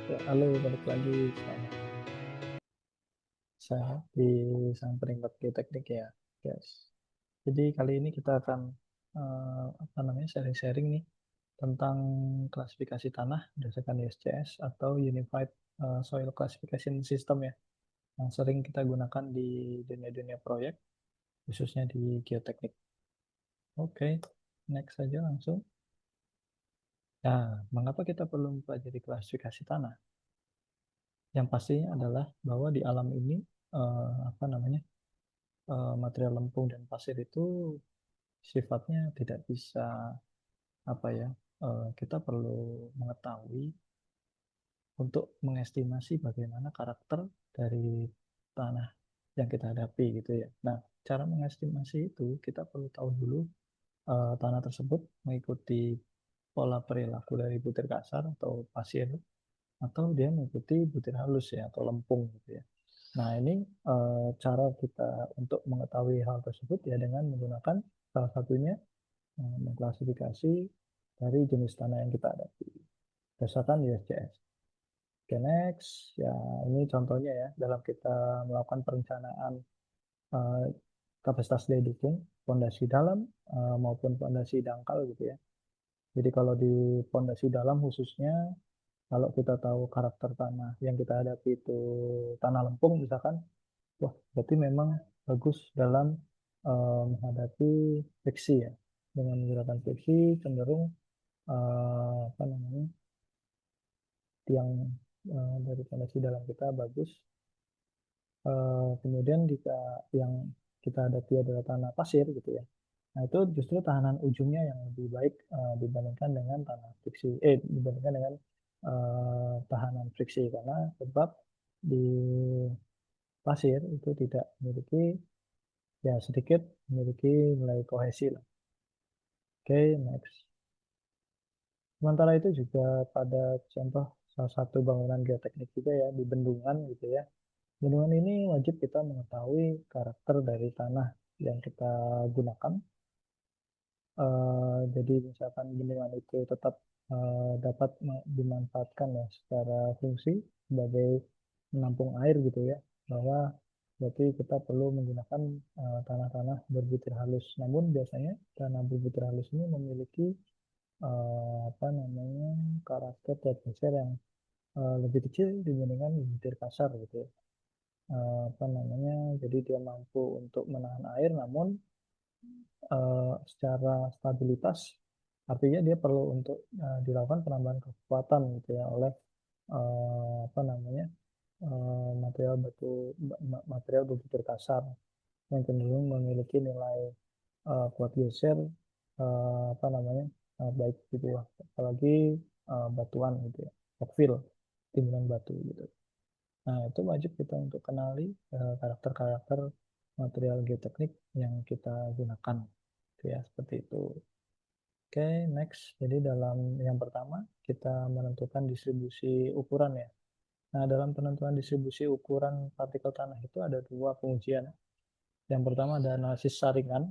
Ya, halo, balik lagi sama saya di Sampering Teknik ya, guys. Jadi kali ini kita akan apa namanya sharing-sharing nih tentang klasifikasi tanah berdasarkan USCS atau Unified Soil Classification System ya, yang sering kita gunakan di dunia-dunia proyek, khususnya di geoteknik. Oke, next saja langsung. Nah, mengapa kita perlu mempelajari klasifikasi tanah? Yang pastinya adalah bahwa di alam ini apa namanya material lempung dan pasir itu sifatnya tidak bisa apa ya kita perlu mengetahui untuk mengestimasi bagaimana karakter dari tanah yang kita hadapi gitu ya. Nah, cara mengestimasi itu kita perlu tahu dulu tanah tersebut mengikuti pola perilaku dari butir kasar atau pasir atau dia mengikuti butir halus ya atau lempung gitu ya. Nah, ini cara kita untuk mengetahui hal tersebut ya dengan menggunakan salah satunya mengklasifikasi dari jenis tanah yang kita hadapi berdasarkan USGS. Oke, next. Ya, ini contohnya ya dalam kita melakukan perencanaan uh, kapasitas daya dukung, fondasi dalam maupun fondasi dangkal gitu ya. Jadi kalau di fondasi dalam khususnya, kalau kita tahu karakter tanah yang kita hadapi itu tanah lempung misalkan, wah berarti memang bagus dalam menghadapi friksi ya. Dengan menggunakan friksi cenderung apa namanya tiang dari fondasi dalam kita bagus. Kemudian jika yang kita hadapi adalah tanah pasir gitu ya, nah itu justru tahanan ujungnya yang lebih baik dibandingkan dengan tanah friksi, dibandingkan dengan tahanan friksi karena sebab di pasir itu tidak memiliki ya sedikit memiliki nilai kohesi lah. Oke, next. Sementara itu juga pada contoh salah satu bangunan geoteknik juga ya di bendungan gitu ya. Bendungan ini wajib kita mengetahui karakter dari tanah yang kita gunakan. Jadi misalkan bendungan itu tetap dapat dimanfaatkan ya secara fungsi sebagai menampung air gitu ya. Bahwa berarti kita perlu menggunakan tanah-tanah berbutir halus. Namun biasanya tanah berbutir halus ini memiliki apa namanya karakter tergeser yang lebih kecil dibandingkan butir kasar gitu ya. Apa namanya jadi dia mampu untuk menahan air namun secara stabilitas artinya dia perlu untuk dilakukan penambahan kekuatan gitu ya oleh apa namanya material material berbutir kasar yang cenderung memiliki nilai kuat geser apa namanya baik gitu ya apalagi batuan gitu ya rockfill timbunan batu gitu. Nah, itu wajib kita untuk kenali karakter-karakter material geoteknik yang kita gunakan. Gitu ya, seperti itu. Oke, next. Jadi dalam yang pertama, kita menentukan distribusi ukuran ya. Nah, dalam penentuan distribusi ukuran partikel tanah itu ada dua pengujian. Yang pertama ada analisis saringan,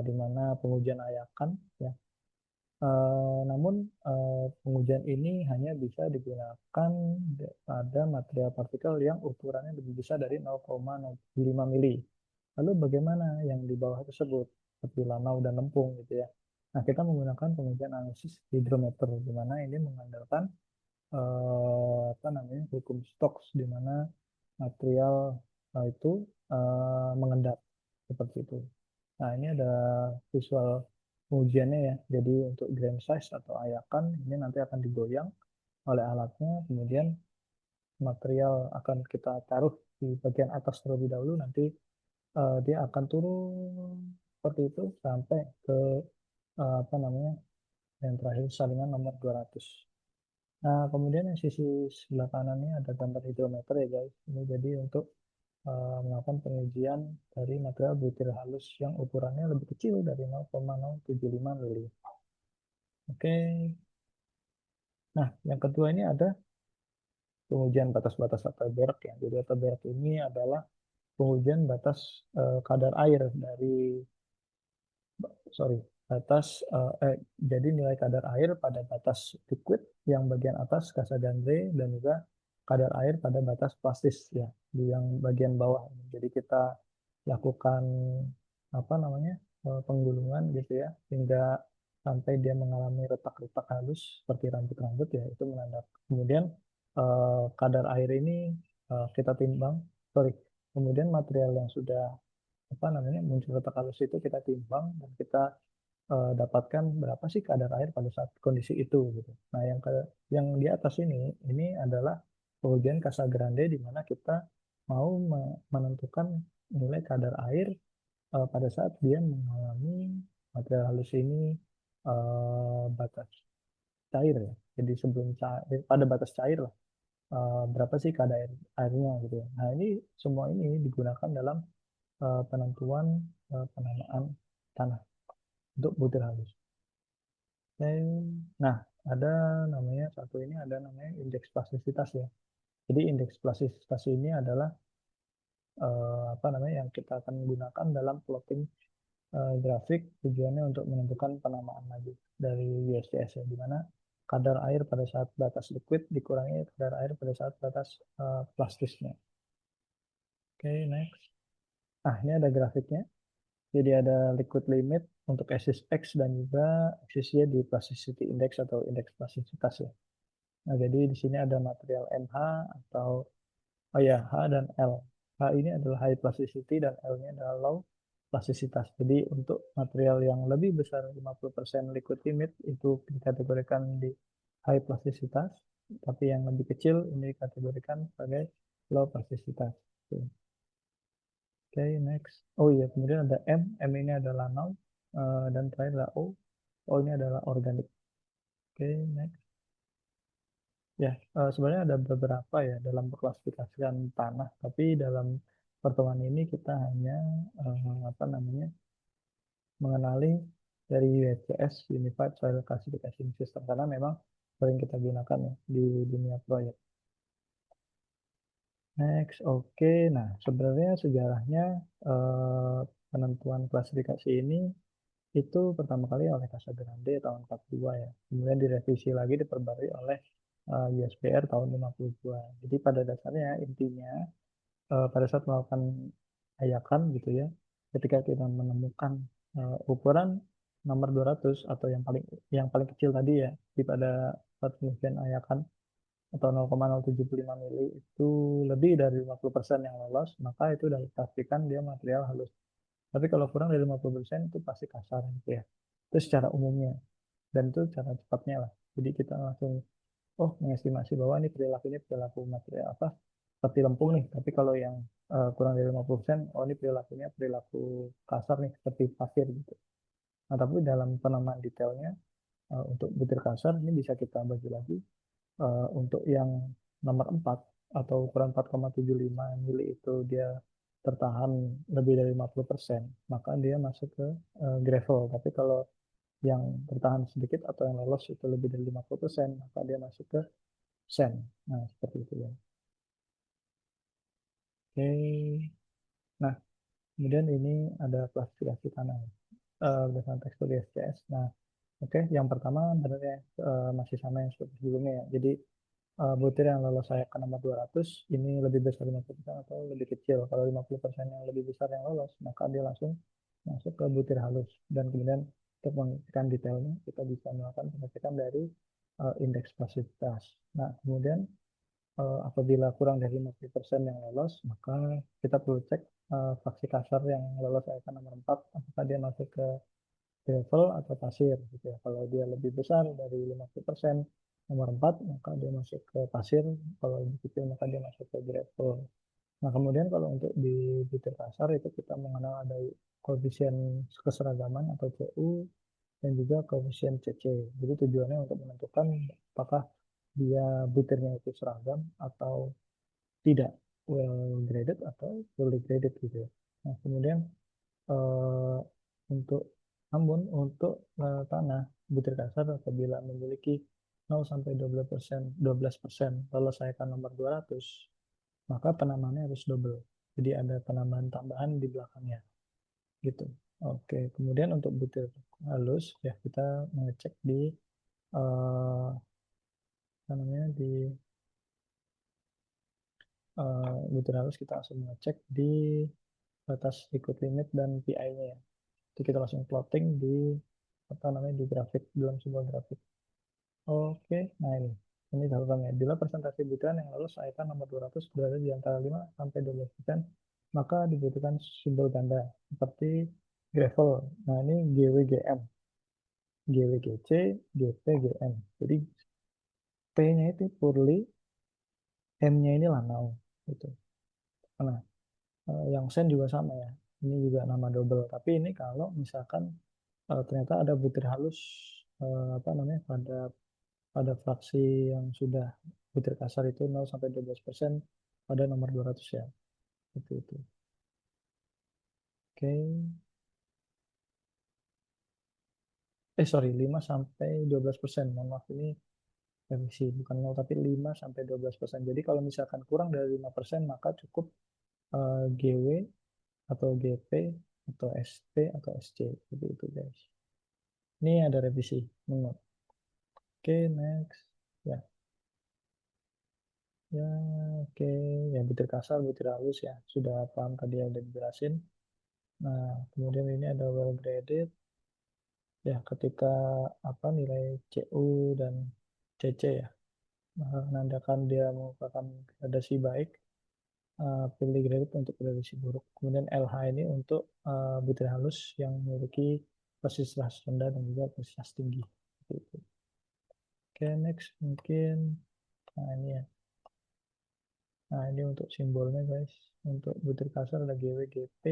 di mana pengujian ayakan ya. Namun pengujian ini hanya bisa digunakan pada material partikel yang ukurannya lebih besar dari 0,05 mili. Lalu bagaimana yang di bawah tersebut, seperti lanau dan lempung gitu ya. Nah, kita menggunakan pengujian analisis hidrometer, di mana ini mengandalkan apa namanya hukum Stokes, di mana material itu mengendap seperti itu. Nah, ini ada visual pengujiannya ya. Jadi untuk grain size atau ayakan ini nanti akan digoyang oleh alatnya, kemudian material akan kita taruh di bagian atas terlebih dahulu, nanti dia akan turun seperti itu sampai ke apa namanya yang terakhir salingan nomor 200. Nah, kemudian yang sisi sebelah kanannya ada gambar hidrometer ya guys. Ini jadi untuk melakukan pengujian dari material butir halus yang ukurannya lebih kecil dari 0,075 mili. Oke. Nah, yang kedua ini ada pengujian batas-batas atau berak ya. Jadi atau berak ini adalah pengujian batas kadar air dari sorry batas jadi nilai kadar air pada batas liquid yang bagian atas Casagrande dan juga kadar air pada batas plastis ya di yang bagian bawah. Jadi kita lakukan apa namanya penggulungan gitu ya hingga sampai dia mengalami retak-retak halus seperti rambut-rambut ya itu menandakan. Kemudian kadar air ini kita timbang, sorry, kemudian material yang sudah apa namanya muncul retak halus itu kita timbang dan kita dapatkan berapa sih kadar air pada saat kondisi itu gitu. Nah, yang di atas ini adalah pengujian Casagrande di mana kita mau menentukan nilai kadar air pada saat dia mengalami material halus ini batas cair ya. Jadi sebelum cair, pada batas cair lah, berapa sih kadar airnya gitu ya. Nah, ini semua ini digunakan dalam penentuan penamaan tanah untuk butir halus. Nah, ada namanya satu ini ada namanya indeks plastisitas ya. Jadi indeks plastisitas ini adalah apa namanya yang kita akan gunakan dalam plotting grafik tujuannya untuk menentukan penamaan laju dari USDS ya, di mana kadar air pada saat batas liquid dikurangi kadar air pada saat batas plastisnya. Oke, next. Nah, ini ada grafiknya. Jadi ada liquid limit untuk axis X dan juga axis Y di plasticity index atau indeks plastisitas ya. Nah, jadi di sini ada material MH atau oh ya H dan L. H ini adalah high plasticity dan L-nya adalah low plastisitas. Jadi untuk material yang lebih besar 50% liquid limit itu dikategorikan di high plastisitas, tapi yang lebih kecil ini dikategorikan sebagai low plastisitas. Oke, okay, next. Oh iya, kemudian ada M. M ini adalah non dan terakhir adalah O. O ini adalah organik. Oke, okay, next. Ya, sebenarnya ada beberapa ya dalam perklasifikasian tanah, tapi dalam pertemuan ini kita hanya apa namanya mengenali dari USGS Unified Soil Classification System karena memang sering kita gunakan ya di dunia proyek. Next, oke. Nah, sebenarnya sejarahnya penentuan klasifikasi ini itu pertama kali oleh Casa Grande tahun 42 ya. Kemudian direvisi lagi diperbarui oleh USBR tahun 52. Jadi pada dasarnya intinya pada saat melakukan ayakan gitu ya, ketika kita menemukan ukuran nomor 200 atau yang paling kecil tadi ya di pada saat penelitian ayakan atau 0,075 mili itu lebih dari 50% yang lolos, maka itu sudah dipastikan dia material halus. Tapi kalau kurang dari 50% itu pasti kasar gitu ya. Itu secara umumnya dan itu cara cepatnya lah. Jadi kita langsung mengestimasi bahwa ini perilaku material apa seperti lempung nih. Tapi kalau yang kurang dari 50%, ini perilakunya perilaku kasar nih seperti pasir gitu. Nah, tapi dalam penamaan detailnya untuk butir kasar ini bisa kita bagi lagi untuk yang nomor 4 atau ukuran 4,75 mili itu dia tertahan lebih dari 50%, maka dia masuk ke gravel. Tapi kalau yang bertahan sedikit atau yang lolos itu lebih dari 50%, maka dia masuk ke sand. Nah, seperti itu ya. Oke. Nah, kemudian ini ada klasifikasi tanah berdasarkan tekstur di SCS. Nah, oke, yang pertama sebenarnya masih sama yang seperti sebelumnya ya. Jadi butir yang lolos saya ke nomor 200 ini lebih besar 50% atau lebih kecil. Kalau 50% yang lebih besar yang lolos, maka dia langsung masuk ke butir halus. Dan kemudian untuk mengecekkan detailnya, kita bisa melakukan pengecekan dari indeks plastisitas. Nah, kemudian apabila kurang dari 50% yang lolos, maka kita perlu cek fraksi kasar yang lolos saya nomor 4, apakah dia masuk ke gravel atau pasir gitu ya. Kalau dia lebih besar dari 50% nomor 4 maka dia masuk ke pasir. Kalau lebih kecil maka dia masuk ke gravel. Nah, kemudian kalau untuk di butir kasar itu kita mengenal ada koefisien keseragaman atau CU dan juga koefisien CC. Jadi tujuannya untuk menentukan apakah dia butirnya itu seragam atau tidak, well graded atau poorly graded gitu ya. Nah, kemudian eh, untuk namun untuk tanah butir kasar apabila memiliki 0 sampai 12% kalau saya kan nomor 200 maka penambahannya harus double. Jadi ada penambahan tambahan di belakangnya gitu. Oke, kemudian untuk butir halus ya kita mengecek di apa namanya di butir halus kita langsung ngecek di batas liquid limit dan PI-nya ya. Jadi kita langsung plotting di apa namanya di grafik dalam sebuah grafik. Oke, nah ini catatannya. Bila persentase butiran yang lolos AEK nomor 200 berada di antara 5 sampai 12%, maka dibutuhkan simbol ganda seperti gravel. Nah, ini GWGM, GWGC, GPGM. Jadi P-nya itu purli, M-nya ini lanau gitu. Nah, yang sen juga sama ya. Ini juga nama double. Tapi ini kalau misalkan ternyata ada butir halus apa namanya pada fraksi yang sudah butir kasar itu 0 sampai 12% pada nomor 200 ya. Itu. Oke. Sorry, 5 sampai 12%. Mohon maaf ini revisi bukan 0 tapi 5 sampai 12%. Jadi kalau misalkan kurang dari 5% maka cukup GW atau GP atau SP atau SC. Seperti itu guys. Ini ada revisi. Menurut. Oke, next. Ya, ya, oke. Ya, butir kasar, butir halus ya. Sudah paham tadi ya, udah dijelasin. Nah, kemudian ini ada well graded. Ya, ketika apa nilai CU dan CC ya menandakan dia merupakan gradasi baik, pilih graded untuk gradasi buruk. Kemudian LH ini untuk butir halus yang memiliki persistence rendah dan juga persistence tinggi. Gitu. Oke, next mungkin nah ini ya. Nah, ini untuk simbolnya guys. Untuk butir kasar ada GWGP,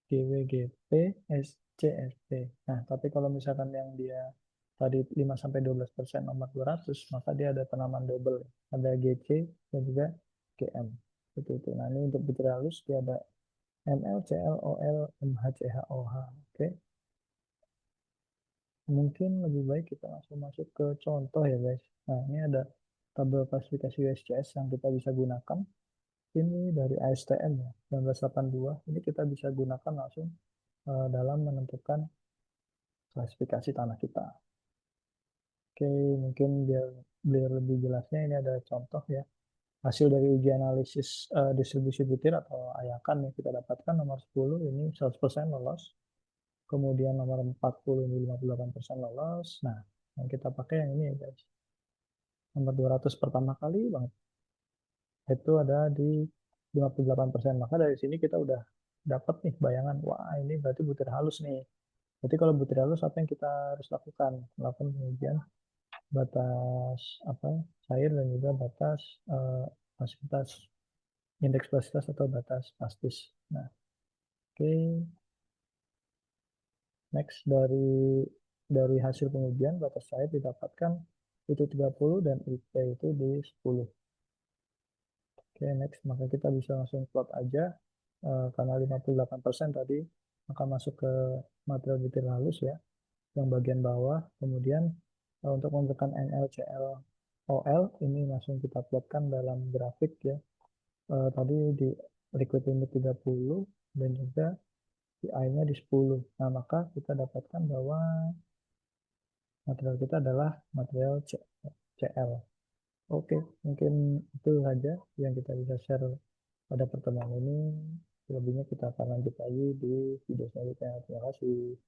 GWGP, SCSP. Nah, tapi kalau misalkan yang dia tadi 5 sampai 12% nomor 200, maka dia ada penamaan double. Ada GC dan juga GM. Itu. Nah, ini untuk butir halus dia ada ML, CL, OL, MH, CH, OH. Oke. Mungkin lebih baik kita langsung masuk ke contoh ya guys. Nah, ini ada tabel klasifikasi USCS yang kita bisa gunakan. Ini dari ASTM ya, 1982. Ini kita bisa gunakan langsung dalam menentukan klasifikasi tanah kita. Oke, mungkin biar lebih jelasnya ini ada contoh ya. Hasil dari uji analisis distribusi butir atau ayakan yang kita dapatkan nomor 10 ini 100% lolos. Kemudian nomor 40 ini 58% lolos. Nah, yang kita pakai yang ini ya guys. Nomor 200 pertama kali banget. Itu ada di 58%. Maka dari sini kita udah dapat nih bayangan. Wah, ini berarti butir halus nih. Berarti kalau butir halus apa yang kita harus lakukan? Melakukan pengujian batas apa cair dan juga batas pasivitas indeks pasivitas atau batas pastis. Nah, oke, next dari hasil pengujian batas cair didapatkan itu 30 dan IP itu di 10. Oke, next maka kita bisa langsung plot aja karena 58% tadi maka masuk ke material butir halus ya yang bagian bawah. Kemudian untuk memberikan NLCL OL ini langsung kita plotkan dalam grafik ya. Tadi di liquid limit 30 dan juga PI-nya di 10. Nah, maka kita dapatkan bahwa material kita adalah material CL. Oke, mungkin itu saja yang kita bisa share pada pertemuan ini. Selebihnya kita akan lanjut lagi di video selanjutnya. Terima kasih.